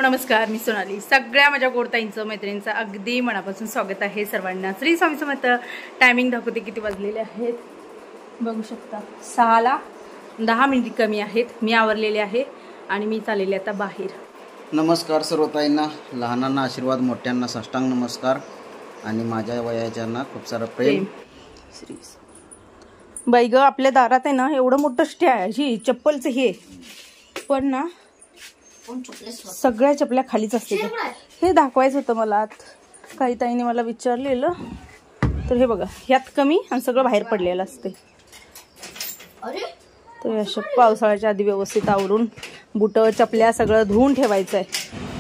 नमस्कार, मी सोनाली. सगळ्या माझ्या गोडताईंचं मैत्रिणींचं अगदी मनापासून स्वागत आहे सर्वांना. श्री स्वामी समर्थ. टायमिंग दाखवते किती वाजलेले आहेत बघू शकता. 6:10 कमी आहेत. मी आवरलेले आहे आणि मी चाललेले आता बाहेर. नमस्कार सर्व ताईंना, लहानांना आशीर्वाद, मोठ्यांना साष्टांग नमस्कार आणि माझ्या वयाच्यांना खूप सारं प्रेम. श्री बाई ग, आपल्या दारात आहे ना एवढं मोठं स्टे आहे ही चप्पलचं हे, पण ना सगळ्या चपल्या खालीच असते. हे दाखवायचं होतं मला. काही ताईने मला विचारलेलं तर हे बघा, ह्यात कमी आणि सगळं बाहेर पडलेलं असते. तर अशा पावसाळ्याच्या आधी व्यवस्थित आवरून बुट चपल्या सगळं धुवून ठेवायचं आहे.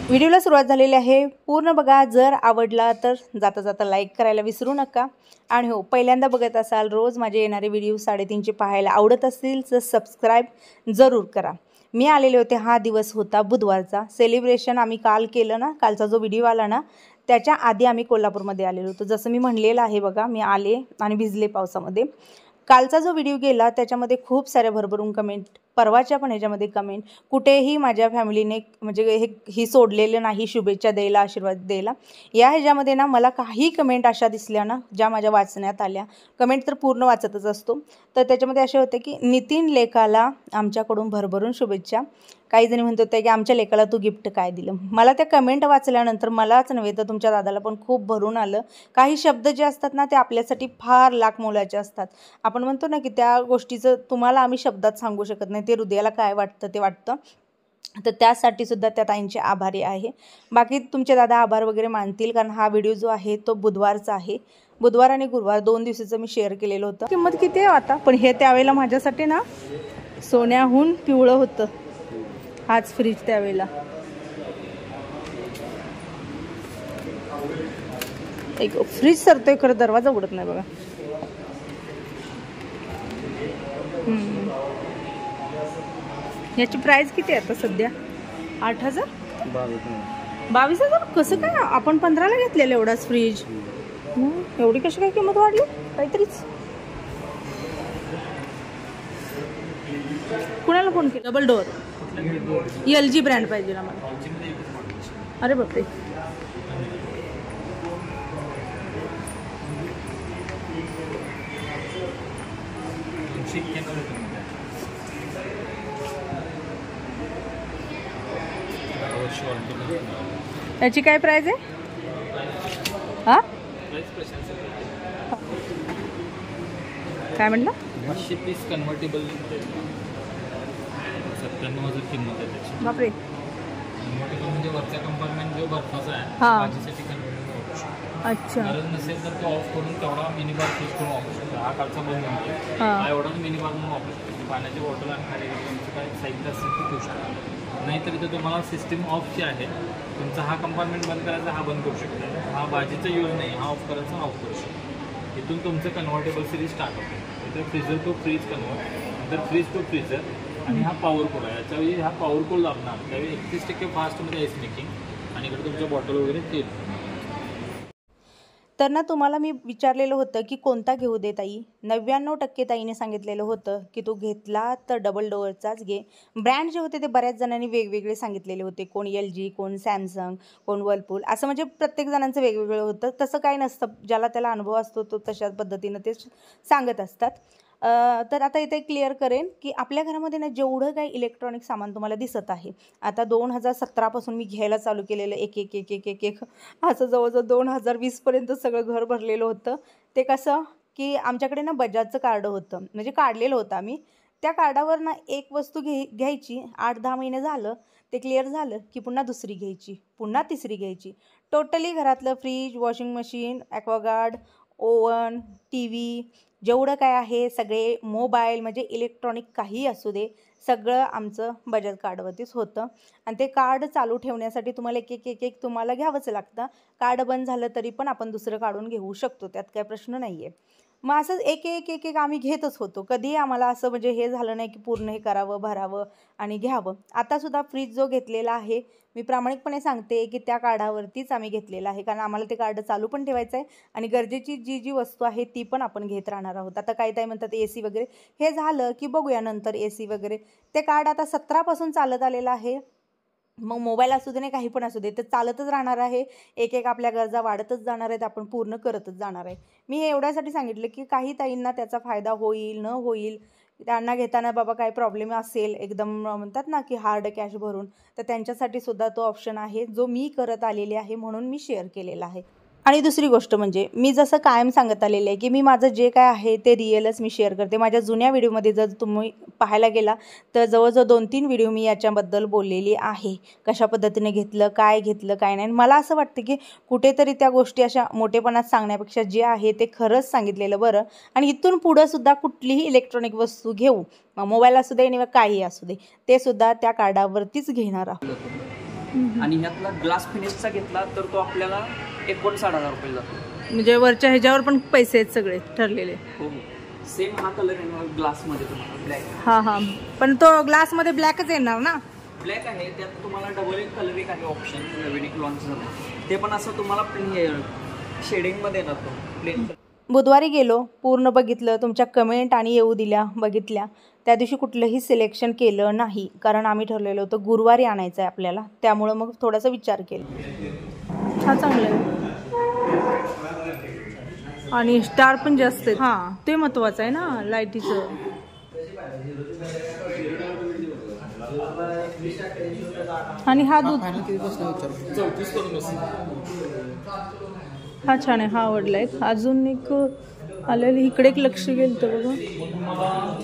व्हिडिओला सुरुवात झालेली आहे, पूर्ण बघा. जर आवडला तर जाता जाता लाईक करायला विसरू नका. आणि हो, पहिल्यांदा बघत असाल, रोज माझे येणारे व्हिडिओ 3:30 पाहायला आवडत असतील तर सबस्क्राईब जरूर करा. मी आलेले होते, हा दिवस होता बुधवारचा. सेलिब्रेशन आम्ही काल केलं ना, कालचा जो व्हिडिओ आला ना त्याच्या आधी आम्ही कोल्हापूरमध्ये आलेलो होतो. जसं मी म्हणलेलं आहे बघा, मी आले आणि भिजले पावसामध्ये. कालचा जो व्हिडिओ गेला त्याच्यामध्ये खूप साऱ्या भरभरून कमेंट, परवाच्या पण ह्याच्यामध्ये कमेंट, कुठेही माझ्या फॅमिलीने म्हणजे ही सोडलेलं नाही शुभेच्छा द्यायला, आशीर्वाद द्यायला. या ह्याच्यामध्ये ना मला काही कमेंट अशा दिसल्या ना ज्या माझ्या वाचण्यात आल्या. कमेंट तर पूर्ण वाचतच असतो. तर त्याच्यामध्ये असे होते की नितीन लेकाला आमच्याकडून भरभरून शुभेच्छा. काही जणी म्हणत होते की आमच्या लेकाला तू गिफ्ट काय दिलं. मला त्या कमेंट वाचल्यानंतर मलाच नव्हे तर तुमच्या दादाला पण खूप भरून आलं. काही शब्द जे असतात ना ते आपल्यासाठी फार लाख मोलाचे असतात. आपण म्हणतो ना की त्या गोष्टीचं तुम्हाला आम्ही शब्दात सांगू शकत नाही, ते हृदयाला काय वाटतं ते वाटतं. तर त्यासाठी सुद्धा त्या ताईंचे आभारी आहे. बाकी तुमचे दादा आभार वगैरे मानतील, कारण हा व्हिडिओ जो आहे तो बुधवारचा आहे. बुधवार आणि गुरुवार 2 दिवसाचं मी शेअर केलेलं होतं. किंमत किती आहे आता, पण हे त्यावेळेला माझ्यासाठी ना सोन्याहून पिवळं होतं. हाच फ्रीज त्यावेळेला. एक फ्रीज सरतोय, खरं दरवाजा उघडत नाही बघा. याची प्राइस किती आहे आता सध्या? 8,000 22,000. कसं काय? आपण 15ला घेतलेलं एवढाच फ्रीज. एवढी कशी काय किंमत वाढली? काहीतरीच. कुणाला फोन केला? डबल डोअर LG ब्रँड पाहिजे ना मला. अरे बापरे. याची काय प्राइस आहे? हा, काय म्हटलं? 530 कन्व्हर्टेबल 97,000 किंमत आहे त्याची. बापरे. कन्व्हर्टेबल म्हणजे वरचा कंपार्टमेंट जो बर्फाचा आहे भाजीसाठी कन्व्हर्टेबल वापरू शकतो. अच्छा. गरज नसेल तर तो ऑफ करून तेवढा मिनी बार यूज करून वापरू शकतो. हा कालचा बंद म्हणतो, हा एवढाच मिनी बार म्हणून वापरू शकतो. पाण्याची बॉटल आणि खाली तुमचं काय साहित्य असेल ते ठेवू शकतो. नाहीतरी तर तुम्हाला सिस्टीम ऑफ जी आहे, तुमचा हा कंपार्टमेंट बंद करायचा, हा बंद करू शकतो. हा भाजीचा यूज नाही, हा ऑफ करायचा, हा ऑफ करू शकतो. इथून तुमचं कन्व्हर्टेबल सिरीज स्टार्ट होते. इथं फ्रीजर टू फ्रीज कन्वर्ट, नंतर फ्रीज टू फ्रीजर, आणि हा पॉवर कूल आहे. याच्यावेळी हा पॉवर कूल लागणार, त्यावेळी 31% फास्टमध्ये आईस मेकिंग, आणि इकडे तुमच्या बॉटल वगैरे तेल. तर ना तुम्हाला मी विचारलेलं होतं की कोणता घेऊ दे ताई. 99% ताईने सांगितलेलं होतं की तू घेतला तर डबल डोअरचाच घे. ब्रँड जे होते ते बऱ्याच जणांनी वेगवेगळे सांगितलेले होते. कोण LG, कोण सॅमसंग, कोण वर्लपूल, असं म्हणजे प्रत्येक जणांचं वेगवेगळं होतं. तसं काही नसतं, ज्याला त्याला अनुभव असतो तो तशाच पद्धतीनं ते सांगत असतात. तर आता इथे क्लिअर करेन की आपल्या घरामध्ये ना जेवढं काही इलेक्ट्रॉनिक सामान तुम्हाला दिसत आहे, आता 2017 पासून मी घ्यायला चालू केलेलं एक असं जवळजवळ 2020पर्यंत सगळं घर भरलेलं होतं. ते कसं की आमच्याकडे ना बजाजचं कार्ड होतं, म्हणजे काढलेलं होतं आम्ही. त्या कार्डावर ना एक वस्तू घ्यायची, 8-10 महिने झालं ते क्लिअर झालं की पुन्हा दुसरी घ्यायची, पुन्हा तिसरी घ्यायची. टोटली घरातलं fridge, washing machine, Aquaguard, oven, TV, जेवढं काय आहे, सगळे मोबाईल, म्हणजे इलेक्ट्रॉनिक काही असू दे, सगळं आमचं बजाज कार्डवरतीच होतं. आणि ते कार्ड चालू ठेवण्यासाठी तुम्हाला एक तुम्हाला घ्यावंच लागतं. कार्ड बंद झालं तरी पण आपण दुसरं काढून घेऊ शकतो, त्यात काही प्रश्न नाही आहे. मग असंच एक आम्ही घेतच होतो. कधीही आम्हाला असं म्हणजे हे झालं नाही की पूर्ण हे करावं, भरावं आणि घ्यावं. आतासुद्धा फ्रीज जो घेतलेला आहे, मी प्रामाणिकपणे सांगते की त्या कार्डावरतीच आम्ही घेतलेला आहे, कारण आम्हाला ते कार्ड चालू पण ठेवायचं आहे आणि गरजेची जी वस्तू आहे ती पण आपण घेत राहणार आहोत. आता काही ताई म्हणतात AC वगैरे, हे झालं की बघूया नंतर AC वगैरे. ते कार्ड आता 17 पासून चालत आलेलं आहे. मग मोबाईल असू दे नाही काही पण असू दे ते चालतच राहणार आहे. एक एक आपल्या गरजा वाढतच जाणार आहेत, आपण पूर्ण करतच जाणार आहे. मी हे एवढ्यासाठी सांगितलं की काही ताईंना त्याचा फायदा होईल न होईल, त्यांना घेताना बाबा काही प्रॉब्लेम असेल एकदम म्हणतात ना की हार्ड कॅश भरून, तर त्यांच्यासाठी सुद्धा तो ऑप्शन आहे जो मी करत आलेले आहे म्हणून मी शेअर केलेला आहे. आणि दुसरी गोष्ट म्हणजे मी जसं कायम सांगत आलेलं आहे की मी माझं जे काय आहे ते रिअलच मी शेअर करते. माझ्या जुन्या व्हिडिओमध्ये जर तुम्ही पाहायला गेला तर जवळजवळ 2-3 व्हिडिओ मी याच्याबद्दल बोललेली आहे, कशा पद्धतीने घेतलं काय नाही. मला असं वाटतं की कुठेतरी त्या गोष्टी अशा मोठेपणात सांगण्यापेक्षा जे आहे ते खरंच सांगितलेलं बरं. आणि इथून पुढंसुद्धा कुठलीही इलेक्ट्रॉनिक वस्तू घेऊ, मोबाईल असू दे किंवा काही असू दे, ते सुद्धा त्या कार्डावरतीच घेणार आहोत. आणि ह्यातला ग्लास फिनिशचा घेतला तर तो आपल्याला 59,000 रुपये जातो. म्हणजे वरच्या ह्याच्यावर पण पैसे आहेत सगळे ठरलेले. हो, सेम हा कलर आहे ग्लासमध्ये तुम्हाला ब्लॅक. हां, पण तो ग्लासमध्ये ब्लॅकच येणार ना? ब्लॅक आहे, त्यात तुम्हाला डबल एक कलर एक आहे ऑप्शन, नवीन एक लॉन्च झालं ते पण असं तुम्हाला शेडिंगमध्ये येणार तो प्लेन. बुधवारी गेलो, पूर्ण बघितलं, तुमच्या कमेंट आणि येऊ दिल्या, बघितल्या. त्या दिवशी कुठलंही सिलेक्शन केलं नाही कारण आम्ही ठरलेलं होतं गुरुवारी आणायचं आहे आपल्याला, त्यामुळं मग थोडासा विचार केला. हा चांगला आहे आणि स्टार पण जास्त आहे. हां, ते महत्त्वाचं आहे ना लाईटीचं. आणि हा दूध हा छान आहे, हा आवडला आहे. अजून एक आलेलं इकडे एक लक्ष गेलं तर बघा,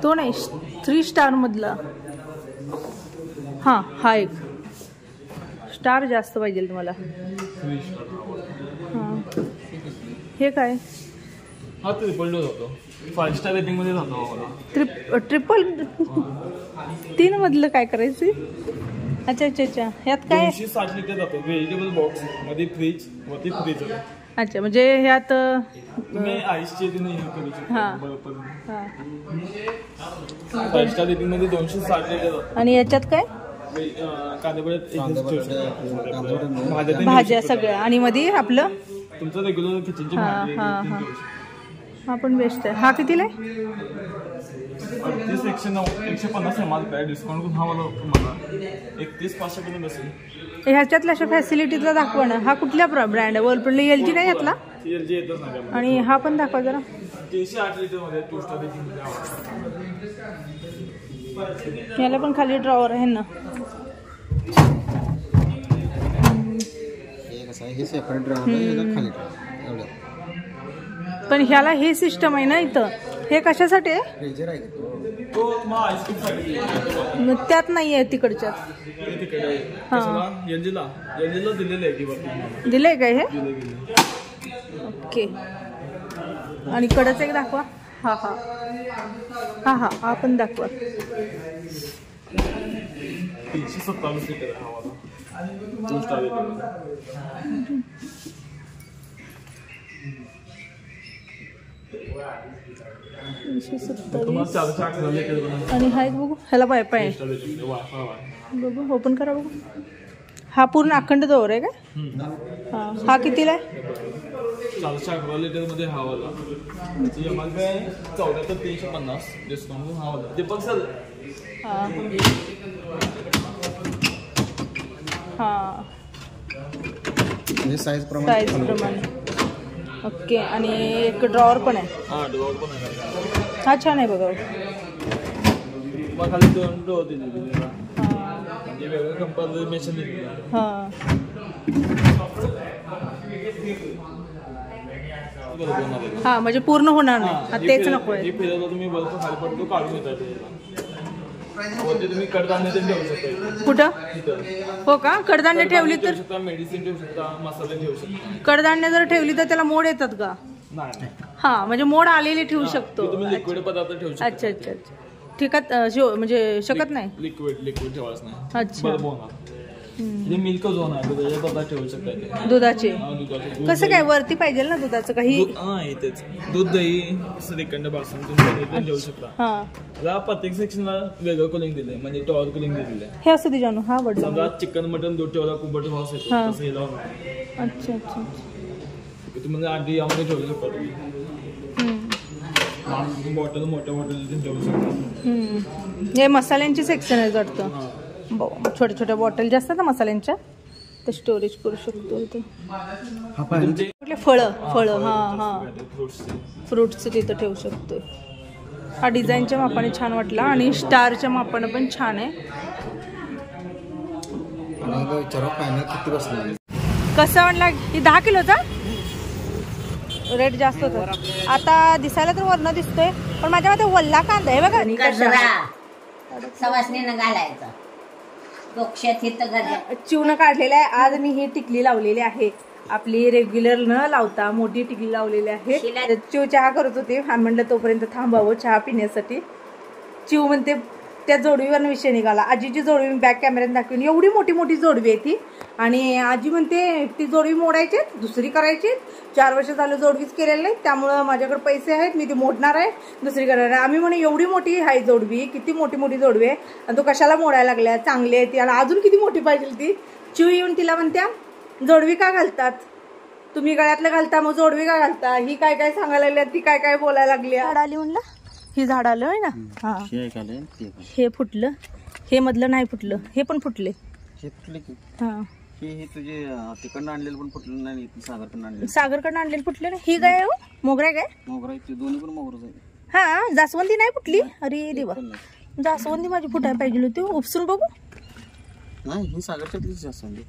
तो नाही 3 स्टार मधला. हां, हा एक स्टार जास्त पाहिजे तुम्हाला. हां, हे काय? हा ट्रिपल डोर होतो, 5 स्टार रेटिंग मध्ये जातो. ट्रिपल 3 मधलं काय करायचं? अच्छा, ह्यात काय? 260 लिटर जातो, व्हेजिटेबल बॉक्स मध्ये फ्रीज वरती फ्रीज. अच्छा, म्हणजे ह्यात तुम्ही आईसचे नाही करू शकता. हां. बरोबर. हां. 5 स्टार रेटिंग मध्ये 260 लिटर जातो. आणि याच्यात काय? भाज्या सगळ्या आणि मध्ये आपलं तुमचं रेग्युलर किचनची भांडी. हा पण बेस्ट आहे. हा कितीला आहे? 150 एमआर काय डिस्काउंट हा मला तुम्हाला 31,500 पर्यंत बसेल. ह्याच्यातल्या अशा फॅसिलिटीजला दाखवा ना. हा कुठल्या ब्रँड आहे? वर्लपूल LG नाही यातला? LG येतच नाही. आणि हा पण दाखवा जरा. 308 लिटर मध्ये 2 स्टार रेटिंग मध्ये. याला पण खाली ड्रॉवर आहे ना. हे सेपरेट ड्रावर आहे, खाली एवढं. पण ह्याला हे सिस्टम आहे ना इथं, हे कशासाठी आहे? फ्रीजर आहे तो तुम्हाला आईस्क्रीम साठी. मग त्यात नाही आहे तिकडच्यात. तिकडे हां, LGला दिलेलं आहे की दिलंय काय हे? ओके. आणि कडच एक दाखवा. हा पण दाखवा. 327 लिटर आहे हवाला, 2 स्टार रेटिंग. आणि हा एक बघू, ह्याला पाय बघू, ओपन करा बघू. हा पूर्ण अखंड दोर आहे का? हा कितीला आहे? 411 लिटर मध्ये हवाला. एमआरपी आहे 74,350 डिस्काउंट हवाला. ते पण सर साईज प्रमाणे. ओके. आणि एक ड्रॉवर पण आहे. हा, ड्रॉवर पण आहे. हा छान आहे बघा. मग खाली 2 ड्रॉवर दिलेले. म्हणजे वेगळं कंपार्टमेंट दिलेलं आहे. हां. हां, म्हणजे पूर्ण होणार नाही. तेच नको आहे. फिरवलं तुम्ही बल्ब खाली पडतो, काढून येतात. तुम्ही कडधान्य ठेवू शकता. कुठं? हो का? कडधान्य ठेवली तर मेडिसिन ठेवू शकता, मसाले ठेवू शकता. कडधान्य जर ठेवली तर त्याला मोड येतात का? नाही. हां, म्हणजे मोड आलेली ठेवू शकतो. तुम्ही लिक्विड पदार्थ ठेवू शकता. अच्छा. ठीक आहे, म्हणजे शकत नाही. लिक्विड ठेवायचं नाही. अच्छा. बल्ब होणार. हे मिल्क झोन आहे, दुधाचे पदार्थ ठेवू शकता. दुधाचे कसं काय? वरती पाहिजे ना दुधाचं काही? इथेच दूध, दही, श्रीखंड, बासुंदी तुम्ही ठेवू शकता. प्रत्येक सेक्शनला वेगळं कुलिंग दिलंय, म्हणजे टॉवर कुलिंग दिलेलं आहे. हे असं दे जानू. हा वडला समजा चिकन मटन दूध ठेवला, कुबट वास येतो, तसं हे लावून. अच्छा. तुम्ही आधी यामध्ये ठेवू शकता. बॉटल मोठ्या बॉटल ठेवू शकता. हे मसाल्यांची सेक्शन आहे वाटतं. छोट्या छोट्या बॉटल जे असतात ना मसाल्यांच्या ते स्टोरेज करू शकतो इथे. कुठले फळं फ्रुट्सचे तिथं ठेवू शकतो. हा डिझाईनच्या मापाने छान वाटला आणि स्टारच्या मापाने पण छान आहे. किती बसला कसं वाटला? ही 10 किलोचा रेट जास्त होता. आता दिसायला तर वरनं दिसतोय पण माझ्या मते वल्ला कांदा आहे बघा. सवासनीनं घालायचं चिवनं काढलेलं आहे. आज मी ही टिकली लावलेली आहे, आपली रेग्युलर न लावता मोठी टिकली लावलेली आहे. चिव चहा करत होते, म्हणलं तोपर्यंत थांबावं चहा पिण्यासाठी. चिव म्हणते त्या जोडवीवरनं विषय निघाला. आजीची जोडवी मी बॅक कॅमेऱ्यात दाखवून, एवढी मोठी मोठी जोडवी आहे ती. आणि आजी म्हणते ती जोडवी मोडायची दुसरी करायची. 4 वर्ष झालं जोडवीच केलेलं नाही, त्यामुळं माझ्याकडे पैसे आहेत, मी ती मोडणार आहे दुसरी करणार आहे. आम्ही म्हणे एवढी मोठी आहे जोडवी, किती मोठी मोठी जोडवी आहे आणि तो कशाला मोडायला लागल्या, चांगली आहे ती, आणि अजून किती मोठी पाहिजे ती. चिव येऊन तिला म्हणत्या जोडवी का घालतात तुम्ही, गळ्यातलं घालता मग जोडवी का घालता, ही काय काय सांगायला लागली, ती काय काय बोलायला लागली. झाड आली म्हणलं, ही झाड आलं आहे ना. हा हे फुटलं, हे मधलं नाही फुटलं, हे पण फुटले. हा हे तुझे तिकडनं आणलेलं पण फुटलं नाही, सागरकडनं आणलेलं. सागरकडनं आणलेलं फुटले ना. ही काय हो, मोगरा काय? मोगरा दोन्ही पण मोगराच आहे. हा जास्वंदी नाही फुटली. अरे देवा, जास्वंदी माझी फुटायला पाहिजे होती. उपसून बघू. नाही ही सागरच्यातलीच जास्वंदी,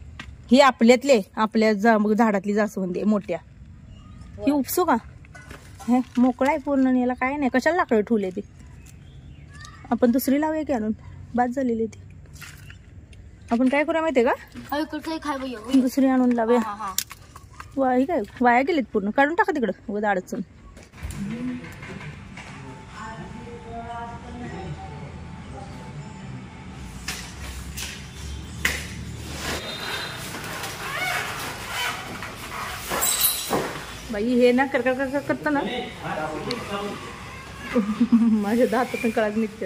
ही आपल्या झाडातली जास्वंदी मोठ्या. ही उपसू का? हे मोकळा आहे पूर्ण, याला काय नाही. कशाला लाकडं ठेवले ती, आपण दुसरी लावूया की आणून, बाद झालेली ती. आपण काय करूया माहितीये का, दुसरी आणून लावूया. वाई काय वाया गेलेत पूर्ण, काढून टाका तिकडं उगाच अडचण. बाई हे ना करकर करत ना माझ्या दातातून कळाच निघते.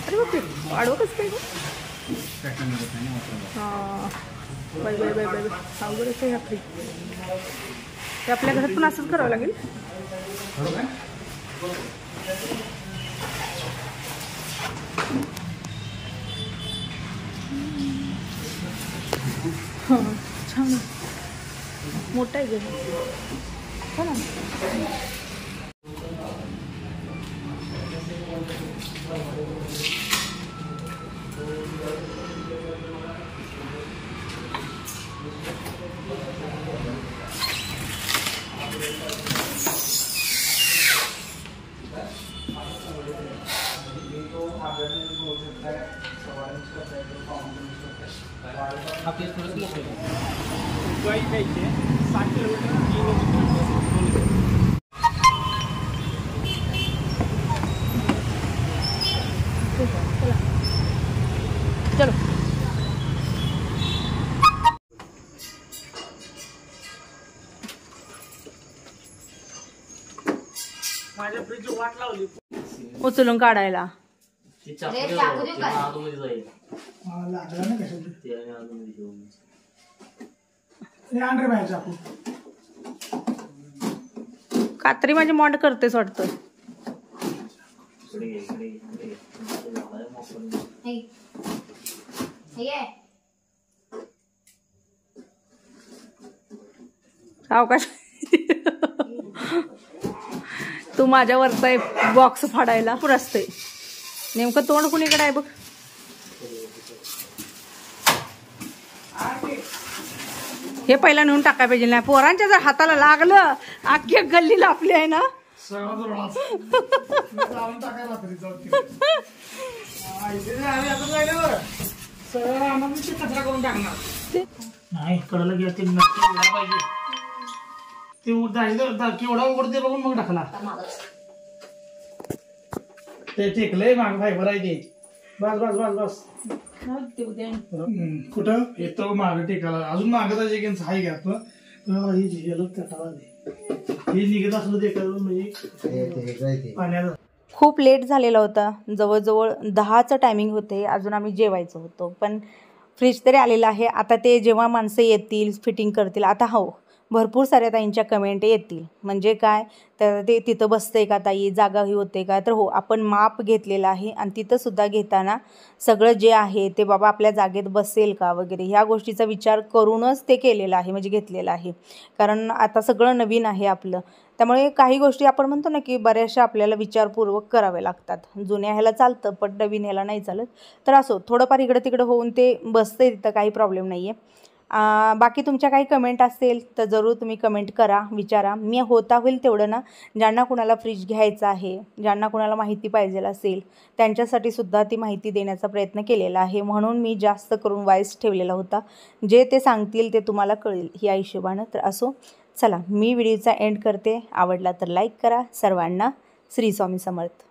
अरे बापरे, वाढव कसं काय? हां बाय बाय बाय बाय, अवघडच आहे आपली. ते आपल्या घरात पण असंच करावं लागेल. हां छान मोठा आहे घर, हो ना. आपल्याला थोडं लक्ष द्या. गाई द्यायचे 60 किलोमीटर. चलो माझ्या फ्रीजची वाट लावली उचलून काढायला. कात्री माझी मॉड करतेच वाटतं. अवकाश तू माझ्यावरचा आहे बॉक्स फाडायला पुरसते. नेमकं तोंड कुणीकडे आहे बघ. हे पहिला नेऊन टाकाय पाहिजे नाही, पोरांच्या जर हाताला लागलं अख्ख्या गल्लीला आपली आहे ना. नाही कडला घ्या ते नक्की उडा पाहिजे. ते केवढा उघडते बघून मग टाकला. ते टेकलंय माग फायबर आहे ते. बस बस बस बस कुठं येतो माग टेकाला. अजून मागत हाय घ्या हे निघत असलं ते म्हणजे पाण्यात. खूप लेट झालेला होता, जवळजवळ 10चं टायमिंग होते. अजून आम्ही जेवायचं होतो, पण फ्रीज तरी आलेलं आहे. आता ते जेव्हा माणसं येतील फिटिंग करतील, आता हो भरपूर साऱ्या ताईंच्या कमेंट येतील. म्हणजे काय तर ते तिथं बसतंय का ताई, जागा ही होते का, तर हो आपण माप घेतलेलं आहे आणि तिथंसुद्धा घेताना सगळं जे आहे ते बाबा आपल्या जागेत बसेल का वगैरे ह्या गोष्टीचा विचार करूनच ते केलेलं आहे, म्हणजे घेतलेलं आहे. कारण आता सगळं नवीन आहे आपलं, त्यामुळे काही गोष्टी आपण म्हणतो ना की बऱ्याचशा आपल्याला विचारपूर्वक कराव्या लागतात. जुन्या ह्याला चालतं पण नवीन ह्याला नाही चालत. तर असो थोडंफार इकडं तिकडं होऊन ते बसतंय तिथं, काही प्रॉब्लेम नाही आहे. बाकी तुमच्या काही कमेंट असेल तर जरूर तुम्ही कमेंट करा, विचारा. मी होता होईल तेवढं ना, ज्यांना कुणाला फ्रीज घ्यायचा आहे, ज्यांना कुणाला माहिती पाहिजे असेल त्यांच्यासाठी सुद्धा ती माहिती देण्याचा प्रयत्न केलेला आहे. म्हणून मी जास्त करून वॉइस ठेवलेला होता. जे ते सांगतील ते तुम्हाला कळेल या हिशोबानं. तर असो चला, मी व्हिडिओचा एंड करते. आवडला तर लाईक करा. सर्वांना श्री स्वामी समर्थ.